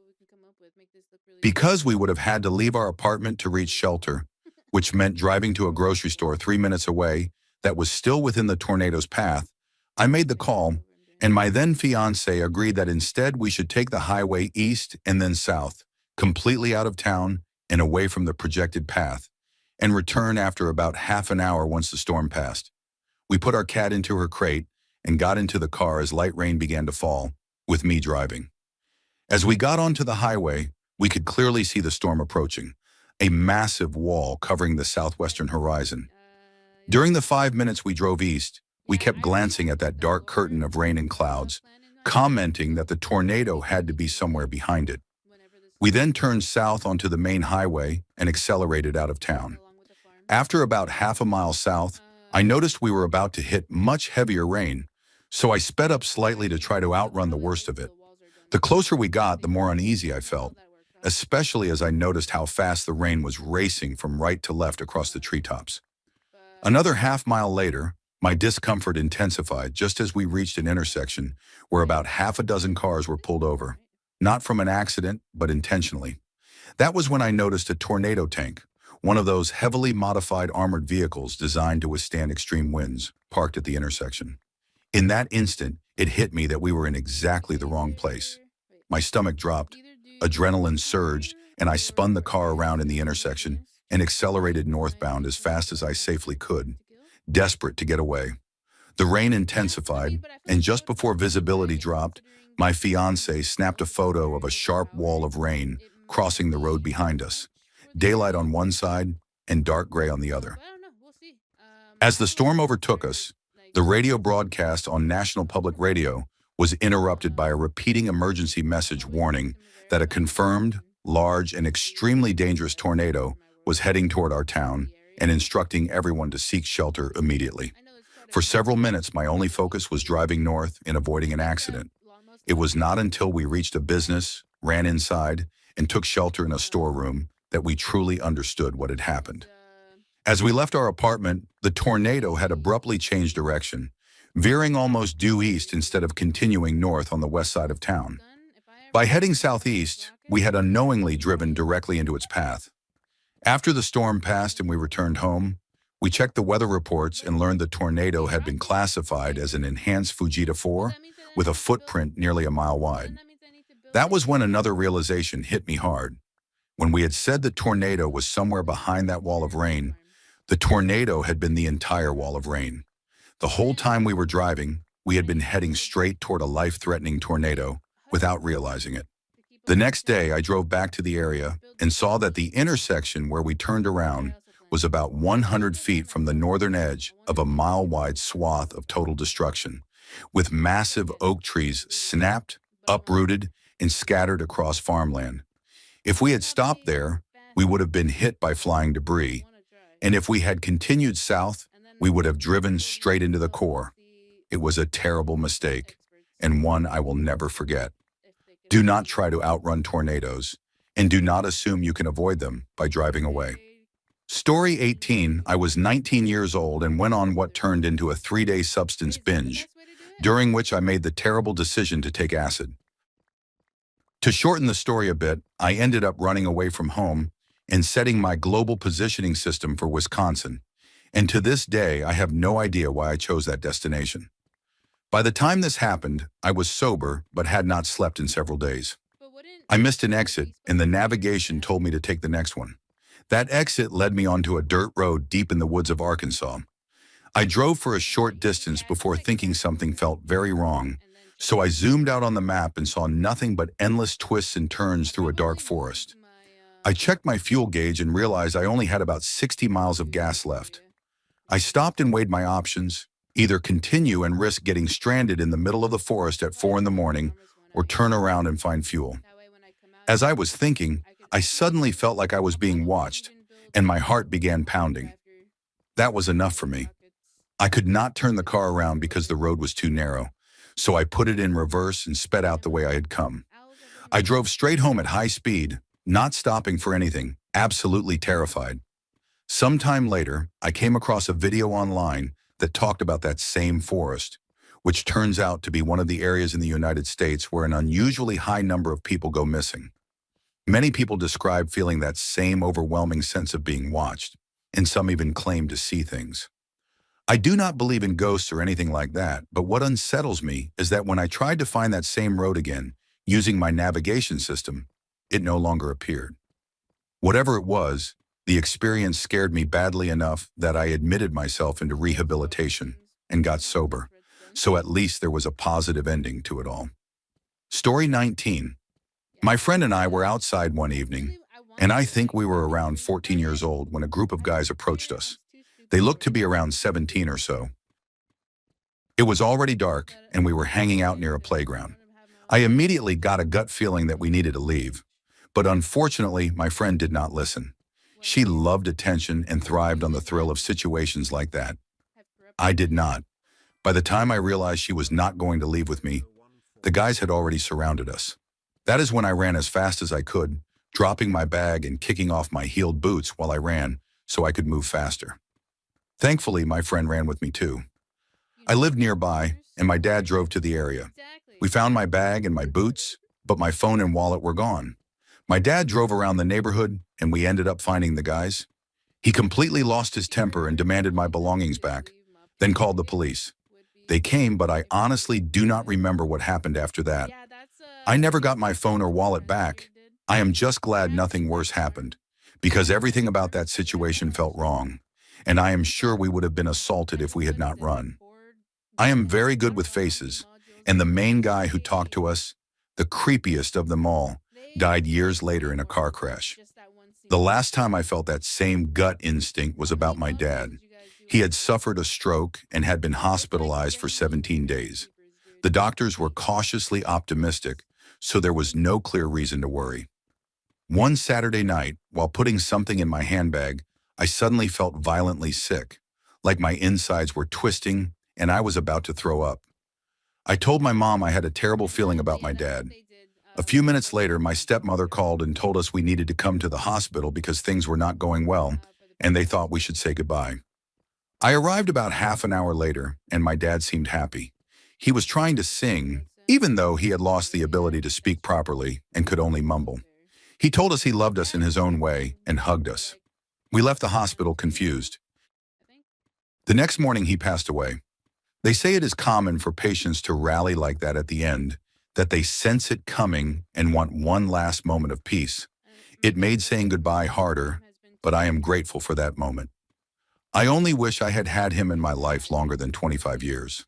Because we would have had to leave our apartment to reach shelter, which meant driving to a grocery store 3 minutes away that was still within the tornado's path, I made the call, and my then fiancé agreed that instead we should take the highway east and then south, completely out of town and away from the projected path, and return after about half an hour once the storm passed. We put our cat into her crate and got into the car as light rain began to fall, with me driving. As we got onto the highway, we could clearly see the storm approaching, a massive wall covering the southwestern horizon. During the 5 minutes we drove east, we kept glancing at that dark curtain of rain and clouds, commenting that the tornado had to be somewhere behind it. We then turned south onto the main highway and accelerated out of town. After about half a mile south, I noticed we were about to hit much heavier rain, so I sped up slightly to try to outrun the worst of it. The closer we got, the more uneasy I felt, especially as I noticed how fast the rain was racing from right to left across the treetops. Another half mile later, my discomfort intensified just as we reached an intersection where about half a dozen cars were pulled over, not from an accident, but intentionally. That was when I noticed a tornado tank, one of those heavily modified armored vehicles designed to withstand extreme winds, parked at the intersection. In that instant, it hit me that we were in exactly the wrong place. My stomach dropped, adrenaline surged, and I spun the car around in the intersection and accelerated northbound as fast as I safely could, desperate to get away. The rain intensified, and just before visibility dropped, my fiancé snapped a photo of a sharp wall of rain crossing the road behind us, daylight on one side and dark gray on the other. As the storm overtook us, the radio broadcast on National Public Radio was interrupted by a repeating emergency message warning that a confirmed, large, and extremely dangerous tornado was heading toward our town and instructing everyone to seek shelter immediately. For several minutes, my only focus was driving north and avoiding an accident. It was not until we reached a business, ran inside, and took shelter in a storeroom that we truly understood what had happened. As we left our apartment, the tornado had abruptly changed direction, veering almost due east instead of continuing north on the west side of town. By heading southeast, we had unknowingly driven directly into its path. After the storm passed and we returned home, we checked the weather reports and learned the tornado had been classified as an enhanced Fujita 4 with a footprint nearly a mile wide. That was when another realization hit me hard. When we had said the tornado was somewhere behind that wall of rain, the tornado had been the entire wall of rain. The whole time we were driving, we had been heading straight toward a life-threatening tornado without realizing it. The next day, I drove back to the area and saw that the intersection where we turned around was about 100 feet from the northern edge of a mile-wide swath of total destruction, with massive oak trees snapped, uprooted, and scattered across farmland. If we had stopped there, we would have been hit by flying debris, and if we had continued south, we would have driven straight into the core. It was a terrible mistake, and one I will never forget. Do not try to outrun tornadoes, and do not assume you can avoid them by driving away. Story 18. I was 19 years old and went on what turned into a 3-day substance binge, during which I made the terrible decision to take acid. To shorten the story a bit, I ended up running away from home and setting my global positioning system for Wisconsin, and to this day I have no idea why I chose that destination. By the time this happened, I was sober but had not slept in several days. I missed an exit, and the navigation told me to take the next one. That exit led me onto a dirt road deep in the woods of Arkansas. I drove for a short distance before thinking something felt very wrong, so I zoomed out on the map and saw nothing but endless twists and turns through a dark forest. I checked my fuel gauge and realized I only had about 60 miles of gas left. I stopped and weighed my options, either continue and risk getting stranded in the middle of the forest at 4 in the morning, or turn around and find fuel. As I was thinking, I suddenly felt like I was being watched, and my heart began pounding. That was enough for me. I could not turn the car around because the road was too narrow, so I put it in reverse and sped out the way I had come. I drove straight home at high speed, not stopping for anything, absolutely terrified. Sometime later, I came across a video online that talked about that same forest, which turns out to be one of the areas in the United States where an unusually high number of people go missing. Many people describe feeling that same overwhelming sense of being watched, and some even claim to see things. I do not believe in ghosts or anything like that, but what unsettles me is that when I tried to find that same road again, using my navigation system, it no longer appeared. Whatever it was, the experience scared me badly enough that I admitted myself into rehabilitation and got sober, so at least there was a positive ending to it all. Story 19. My friend and I were outside one evening, and I think we were around 14 years old when a group of guys approached us. They looked to be around 17 or so. It was already dark, and we were hanging out near a playground. I immediately got a gut feeling that we needed to leave, but unfortunately, my friend did not listen. She loved attention and thrived on the thrill of situations like that. I did not. By the time I realized she was not going to leave with me, the guys had already surrounded us. That is when I ran as fast as I could, dropping my bag and kicking off my heeled boots while I ran so I could move faster. Thankfully, my friend ran with me too. I lived nearby, and my dad drove to the area. We found my bag and my boots, but my phone and wallet were gone. My dad drove around the neighborhood, and we ended up finding the guys. He completely lost his temper and demanded my belongings back, then called the police. They came, but I honestly do not remember what happened after that. I never got my phone or wallet back. I am just glad nothing worse happened, because everything about that situation felt wrong, and I am sure we would have been assaulted if we had not run. I am very good with faces, and the main guy who talked to us, the creepiest of them all, died years later in a car crash. The last time I felt that same gut instinct was about my dad. He had suffered a stroke and had been hospitalized for 17 days. The doctors were cautiously optimistic, so there was no clear reason to worry. One Saturday night, while putting something in my handbag, I suddenly felt violently sick, like my insides were twisting and I was about to throw up. I told my mom I had a terrible feeling about my dad. A few minutes later, my stepmother called and told us we needed to come to the hospital because things were not going well, and they thought we should say goodbye. I arrived about half an hour later, and my dad seemed happy. He was trying to sing, even though he had lost the ability to speak properly and could only mumble. He told us he loved us in his own way and hugged us. We left the hospital confused. The next morning, he passed away. They say it is common for patients to rally like that at the end, that they sense it coming and want one last moment of peace. It made saying goodbye harder, but I am grateful for that moment. I only wish I had had him in my life longer than 25 years.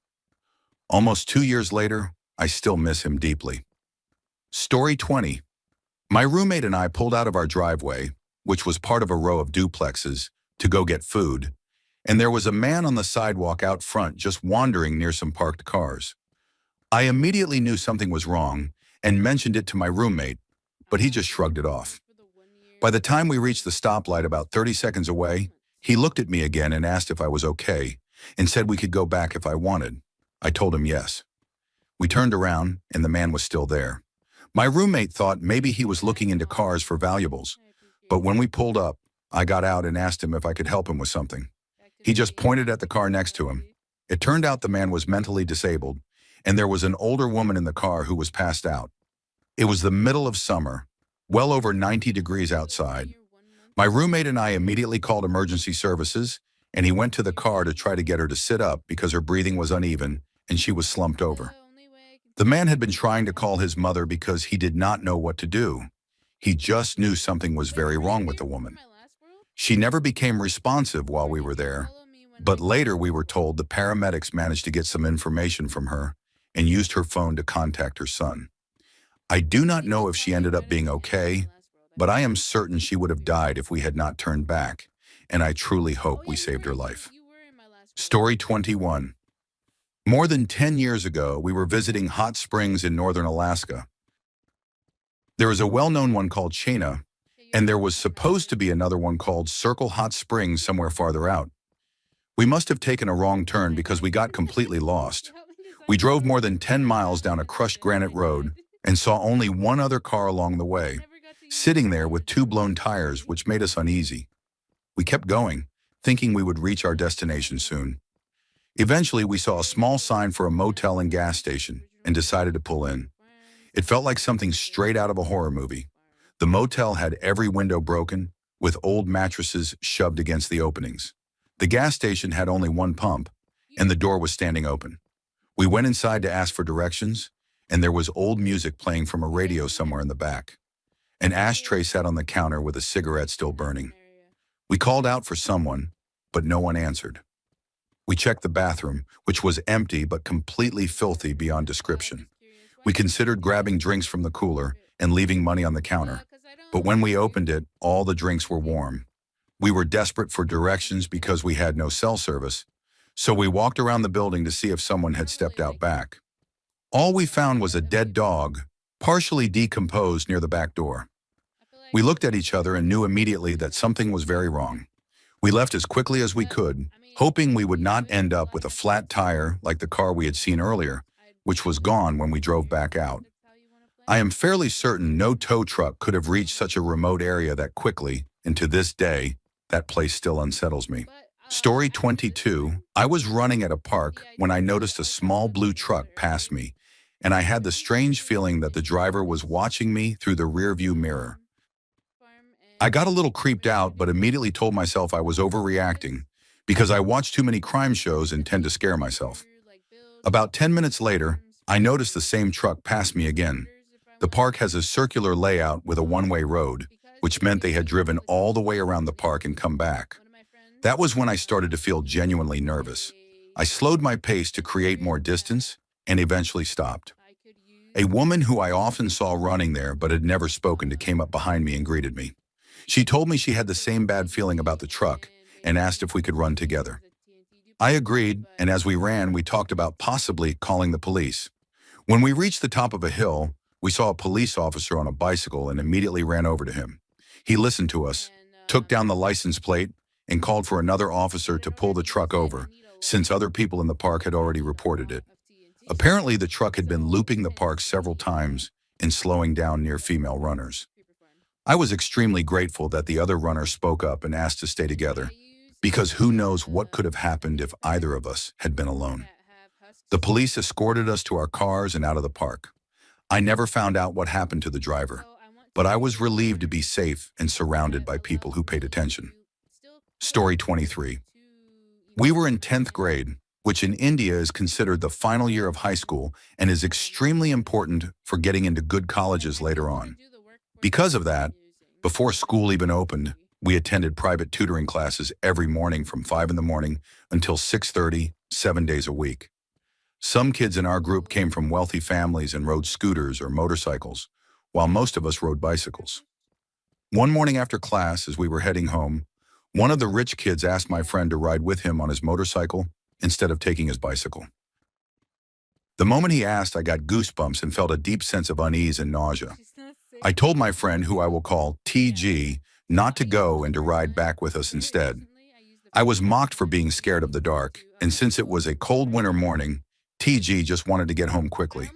Almost 2 years later, I still miss him deeply. Story 20. My roommate and I pulled out of our driveway, which was part of a row of duplexes, to go get food, and there was a man on the sidewalk out front just wandering near some parked cars. I immediately knew something was wrong and mentioned it to my roommate, but he just shrugged it off. By the time we reached the stoplight about 30 seconds away, he looked at me again and asked if I was okay, and said we could go back if I wanted. I told him yes. We turned around, and the man was still there. My roommate thought maybe he was looking into cars for valuables, but when we pulled up, I got out and asked him if I could help him with something. He just pointed at the car next to him. It turned out the man was mentally disabled, and there was an older woman in the car who was passed out. It was the middle of summer, well over 90 degrees outside. My roommate and I immediately called emergency services, and he went to the car to try to get her to sit up because her breathing was uneven and she was slumped over. The man had been trying to call his mother because he did not know what to do. He just knew something was very wrong with the woman. She never became responsive while we were there. But later we were told the paramedics managed to get some information from her and used her phone to contact her son. I do not know if she ended up being okay, but I am certain she would have died if we had not turned back, and I truly hope we saved her life. Story 21. More than 10 years ago, we were visiting hot springs in northern Alaska. There is a well-known one called Chena, and there was supposed to be another one called Circle Hot Springs somewhere farther out. We must have taken a wrong turn because we got completely lost. We drove more than 10 miles down a crushed granite road and saw only one other car along the way, sitting there with two blown tires, which made us uneasy. We kept going, thinking we would reach our destination soon. Eventually, we saw a small sign for a motel and gas station and decided to pull in. It felt like something straight out of a horror movie. The motel had every window broken, with old mattresses shoved against the openings. The gas station had only one pump, and the door was standing open. We went inside to ask for directions, and there was old music playing from a radio somewhere in the back. An ashtray sat on the counter with a cigarette still burning. We called out for someone, but no one answered. We checked the bathroom, which was empty but completely filthy beyond description. We considered grabbing drinks from the cooler and leaving money on the counter, but when we opened it, all the drinks were warm. We were desperate for directions because we had no cell service, so we walked around the building to see if someone had stepped out back. All we found was a dead dog, partially decomposed near the back door. We looked at each other and knew immediately that something was very wrong. We left as quickly as we could, hoping we would not end up with a flat tire like the car we had seen earlier, which was gone when we drove back out. I am fairly certain no tow truck could have reached such a remote area that quickly, and to this day, that place still unsettles me. Story 22. I was running at a park when I noticed a small blue truck pass me, and I had the strange feeling that the driver was watching me through the rearview mirror. I got a little creeped out, but immediately told myself I was overreacting because I watch too many crime shows and tend to scare myself. About 10 minutes later, I noticed the same truck pass me again. The park has a circular layout with a one-way road, which meant they had driven all the way around the park and come back. That was when I started to feel genuinely nervous. I slowed my pace to create more distance and eventually stopped. A woman who I often saw running there but had never spoken to came up behind me and greeted me. She told me she had the same bad feeling about the truck and asked if we could run together. I agreed, and as we ran, we talked about possibly calling the police. When we reached the top of a hill, we saw a police officer on a bicycle and immediately ran over to him. He listened to us, took down the license plate, and called for another officer to pull the truck over, since other people in the park had already reported it. Apparently, the truck had been looping the park several times and slowing down near female runners. I was extremely grateful that the other runner spoke up and asked to stay together, because who knows what could have happened if either of us had been alone. The police escorted us to our cars and out of the park. I never found out what happened to the driver, but I was relieved to be safe and surrounded by people who paid attention. Story 23. We were in 10th grade, which in India is considered the final year of high school and is extremely important for getting into good colleges later on. Because of that, before school even opened, we attended private tutoring classes every morning from 5 in the morning until 6:30, 7 days a week. Some kids in our group came from wealthy families and rode scooters or motorcycles, while most of us rode bicycles. One morning after class, as we were heading home, one of the rich kids asked my friend to ride with him on his motorcycle instead of taking his bicycle. The moment he asked, I got goosebumps and felt a deep sense of unease and nausea. I told my friend, who I will call TG, not to go and to ride back with us instead. I was mocked for being scared of the dark, and since it was a cold winter morning, TG just wanted to get home quickly.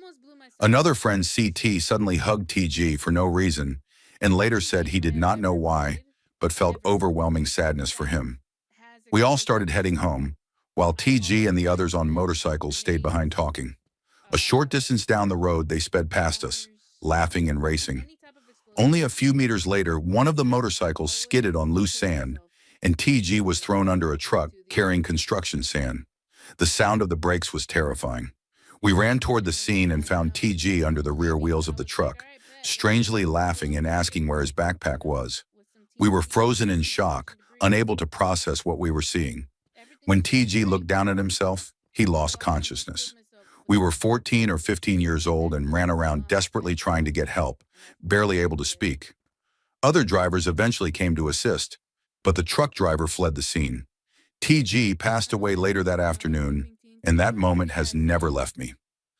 Another friend, CT, suddenly hugged TG for no reason, and later said he did not know why, but felt overwhelming sadness for him. We all started heading home, while TG and the others on motorcycles stayed behind talking. A short distance down the road, they sped past us, laughing and racing. Only a few meters later, one of the motorcycles skidded on loose sand, and TG was thrown under a truck carrying construction sand. The sound of the brakes was terrifying. We ran toward the scene and found TG under the rear wheels of the truck, strangely laughing and asking where his backpack was. We were frozen in shock, unable to process what we were seeing. When TG looked down at himself, he lost consciousness. We were 14 or 15 years old and ran around desperately trying to get help, barely able to speak. Other drivers eventually came to assist, but the truck driver fled the scene. TG passed away later that afternoon, and that moment has never left me.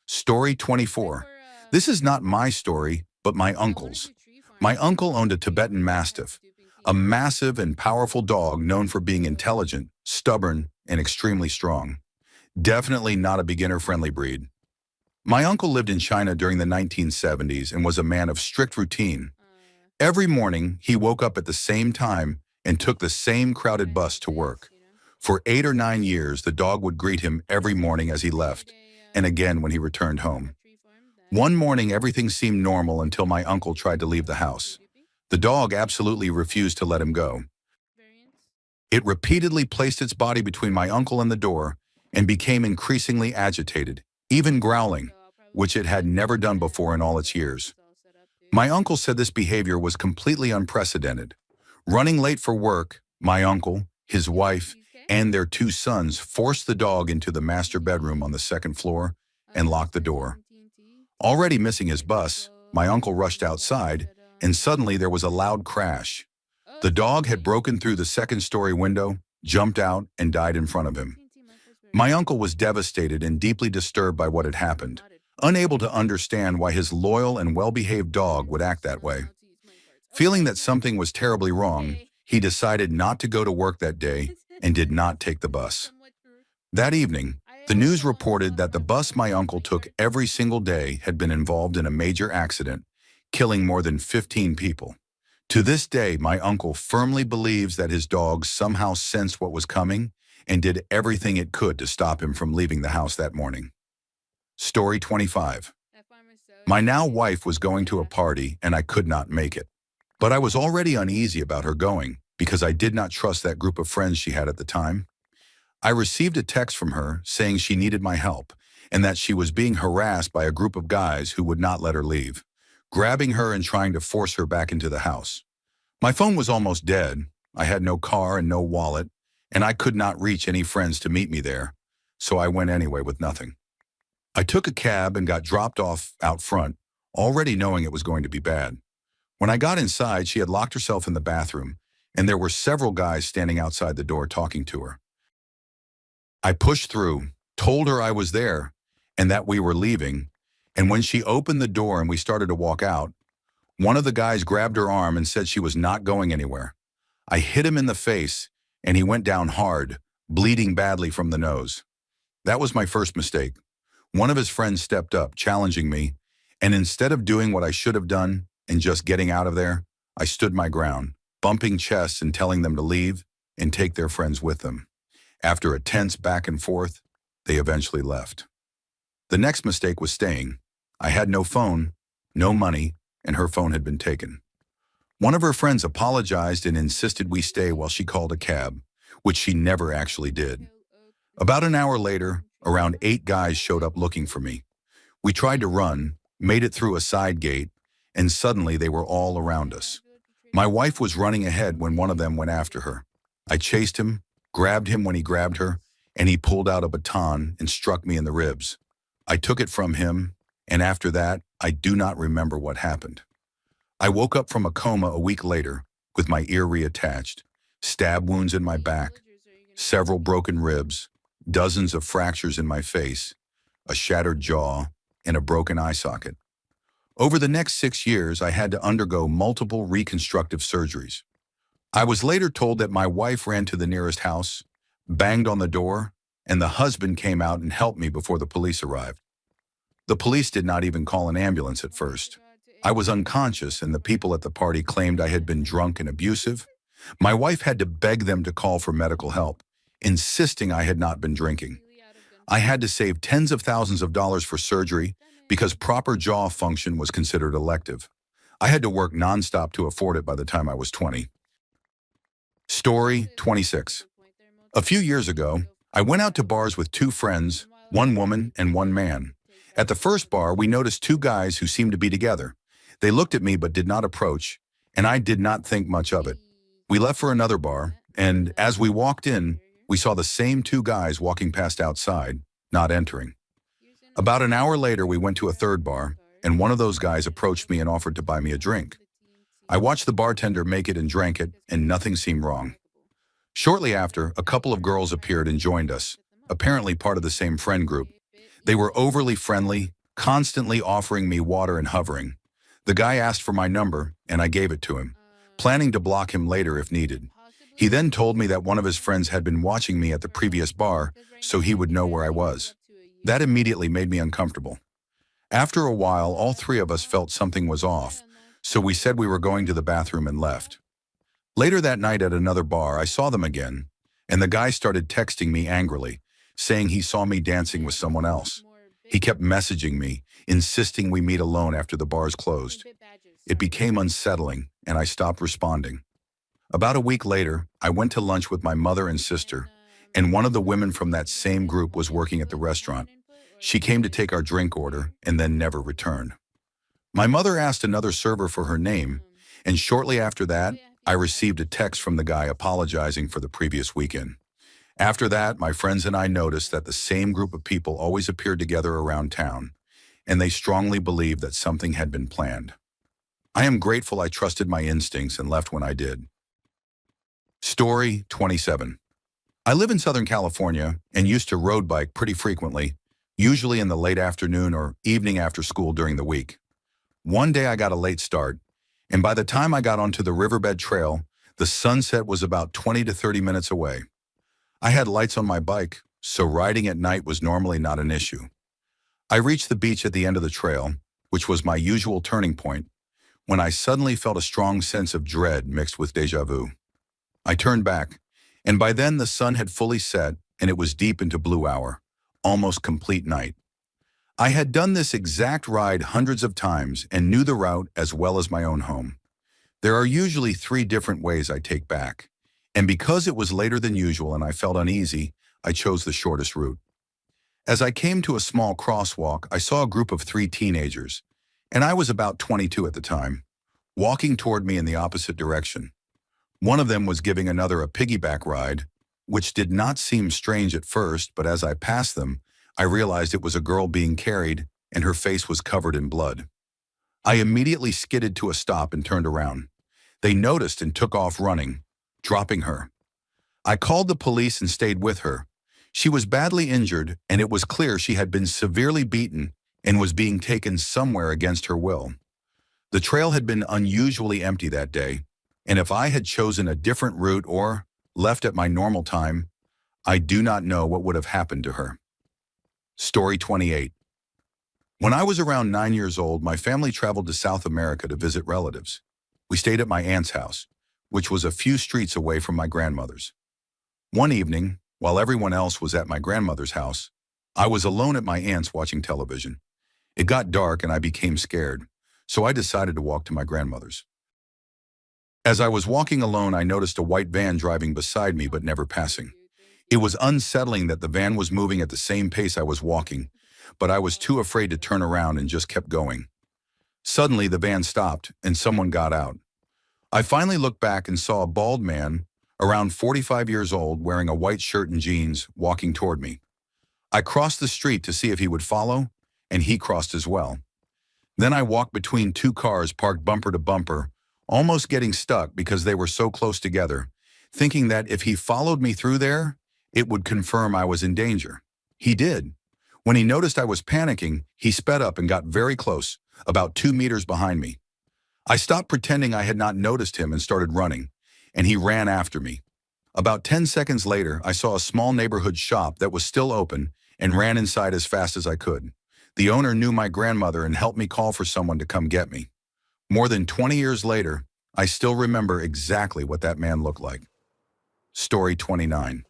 Story 24. This is not my story, but my uncle's. My uncle owned a Tibetan Mastiff, a massive and powerful dog known for being intelligent, stubborn, and extremely strong. Definitely not a beginner-friendly breed. My uncle lived in China during the 1970s and was a man of strict routine. Every morning, he woke up at the same time and took the same crowded bus to work. For 8 or 9 years, the dog would greet him every morning as he left, and again when he returned home. One morning, everything seemed normal until my uncle tried to leave the house. The dog absolutely refused to let him go. It repeatedly placed its body between my uncle and the door and became increasingly agitated, even growling, which it had never done before in all its years. My uncle said this behavior was completely unprecedented. Running late for work, my uncle, his wife, and their 2 sons forced the dog into the master bedroom on the 2nd floor and locked the door. Already missing his bus, my uncle rushed outside, and suddenly there was a loud crash. The dog had broken through the 2nd-story window, jumped out, and died in front of him. My uncle was devastated and deeply disturbed by what had happened, unable to understand why his loyal and well-behaved dog would act that way. Feeling that something was terribly wrong, he decided not to go to work that day and did not take the bus. That evening, the news reported that the bus my uncle took every single day had been involved in a major accident, killing more than 15 people. To this day, my uncle firmly believes that his dog somehow sensed what was coming and did everything it could to stop him from leaving the house that morning. Story 25. My now wife was going to a party and I could not make it. But I was already uneasy about her going because I did not trust that group of friends she had at the time. I received a text from her saying she needed my help and that she was being harassed by a group of guys who would not let her leave, grabbing her and trying to force her back into the house. My phone was almost dead. I had no car and no wallet, and I could not reach any friends to meet me there, so I went anyway with nothing. I took a cab and got dropped off out front, already knowing it was going to be bad. When I got inside, she had locked herself in the bathroom, and there were several guys standing outside the door talking to her. I pushed through, told her I was there, and that we were leaving, and when she opened the door and we started to walk out, one of the guys grabbed her arm and said she was not going anywhere. I hit him in the face, and he went down hard, bleeding badly from the nose. That was my first mistake. One of his friends stepped up, challenging me, and instead of doing what I should have done and just getting out of there, I stood my ground, bumping chests and telling them to leave and take their friends with them. After a tense back and forth, they eventually left. The next mistake was staying. I had no phone, no money, and her phone had been taken. One of her friends apologized and insisted we stay while she called a cab, which she never actually did. About an hour later, around 8 guys showed up looking for me. We tried to run, made it through a side gate, and suddenly they were all around us. My wife was running ahead when one of them went after her. I chased him, grabbed him when he grabbed her, and he pulled out a baton and struck me in the ribs. I took it from him, and after that, I do not remember what happened. I woke up from a coma a week later with my ear reattached, stab wounds in my back, several broken ribs, dozens of fractures in my face, a shattered jaw, and a broken eye socket. Over the next 6 years, I had to undergo multiple reconstructive surgeries. I was later told that my wife ran to the nearest house, banged on the door, and the husband came out and helped me before the police arrived. The police did not even call an ambulance at first. I was unconscious, and the people at the party claimed I had been drunk and abusive. My wife had to beg them to call for medical help, insisting I had not been drinking. I had to save tens of thousands of dollars for surgery because proper jaw function was considered elective. I had to work nonstop to afford it by the time I was 20. Story 26. A few years ago, I went out to bars with 2 friends, 1 woman and 1 man. At the first bar, we noticed 2 guys who seemed to be together. They looked at me but did not approach, and I did not think much of it. We left for another bar, and as we walked in, We saw the same two guys walking past outside, not entering. About an hour later, we went to a third bar, and one of those guys approached me and offered to buy me a drink. I watched the bartender make it and drank it, and nothing seemed wrong. Shortly after, a couple of girls appeared and joined us, apparently part of the same friend group. They were overly friendly, constantly offering me water and hovering. The guy asked for my number, and I gave it to him, planning to block him later if needed. He then told me that one of his friends had been watching me at the previous bar, so he would know where I was. That immediately made me uncomfortable. After a while, all three of us felt something was off, so we said we were going to the bathroom and left. Later that night at another bar, I saw them again, and the guy started texting me angrily, saying he saw me dancing with someone else. He kept messaging me, insisting we meet alone after the bars closed. It became unsettling, and I stopped responding. About a week later, I went to lunch with my mother and sister, and one of the women from that same group was working at the restaurant. She came to take our drink order and then never returned. My mother asked another server for her name, and shortly after that, I received a text from the guy apologizing for the previous weekend. After that, my friends and I noticed that the same group of people always appeared together around town, and they strongly believed that something had been planned. I am grateful I trusted my instincts and left when I did. Story 27. I live in Southern California and used to road bike pretty frequently, usually in the late afternoon or evening after school during the week. One day I got a late start, and by the time I got onto the riverbed trail, the sunset was about 20 to 30 minutes away. I had lights on my bike, so riding at night was normally not an issue. I reached the beach at the end of the trail, which was my usual turning point, when I suddenly felt a strong sense of dread mixed with déjà vu. I turned back, and by then the sun had fully set and it was deep into blue hour, almost complete night. I had done this exact ride hundreds of times and knew the route as well as my own home. There are usually 3 different ways I take back, and because it was later than usual and I felt uneasy, I chose the shortest route. As I came to a small crosswalk, I saw a group of 3 teenagers, and I was about 22 at the time, walking toward me in the opposite direction. One of them was giving another a piggyback ride, which did not seem strange at first, but as I passed them, I realized it was a girl being carried, and her face was covered in blood. I immediately skidded to a stop and turned around. They noticed and took off running, dropping her. I called the police and stayed with her. She was badly injured, and it was clear she had been severely beaten and was being taken somewhere against her will. The trail had been unusually empty that day, and if I had chosen a different route or left at my normal time, I do not know what would have happened to her. Story 28. When I was around 9 years old, my family traveled to South America to visit relatives. We stayed at my aunt's house, which was a few streets away from my grandmother's. One evening, while everyone else was at my grandmother's house, I was alone at my aunt's watching television. It got dark and I became scared, so I decided to walk to my grandmother's. As I was walking alone, I noticed a white van driving beside me but never passing. It was unsettling that the van was moving at the same pace I was walking, but I was too afraid to turn around and just kept going. Suddenly, the van stopped and someone got out. I finally looked back and saw a bald man, around 45 years old, wearing a white shirt and jeans, walking toward me. I crossed the street to see if he would follow, and he crossed as well. Then I walked between 2 cars parked bumper to bumper, almost getting stuck because they were so close together, thinking that if he followed me through there, it would confirm I was in danger. He did. When he noticed I was panicking, he sped up and got very close, about 2 meters behind me. I stopped pretending I had not noticed him and started running, and he ran after me. About 10 seconds later, I saw a small neighborhood shop that was still open and ran inside as fast as I could. The owner knew my grandmother and helped me call for someone to come get me. More than 20 years later, I still remember exactly what that man looked like. Story 29.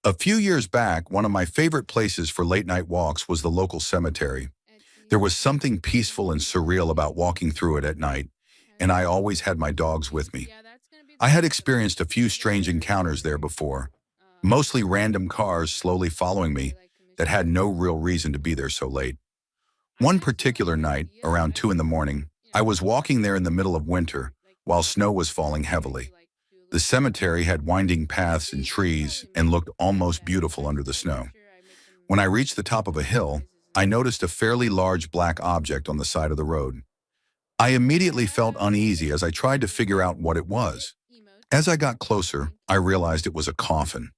A few years back, one of my favorite places for late-night walks was the local cemetery. There was something peaceful and surreal about walking through it at night, and I always had my dogs with me. I had experienced a few strange encounters there before, mostly random cars slowly following me that had no real reason to be there so late. One particular night, around 2 in the morning, I was walking there in the middle of winter while snow was falling heavily. The cemetery had winding paths and trees and looked almost beautiful under the snow. When I reached the top of a hill, I noticed a fairly large black object on the side of the road. I immediately felt uneasy as I tried to figure out what it was. As I got closer, I realized it was a coffin.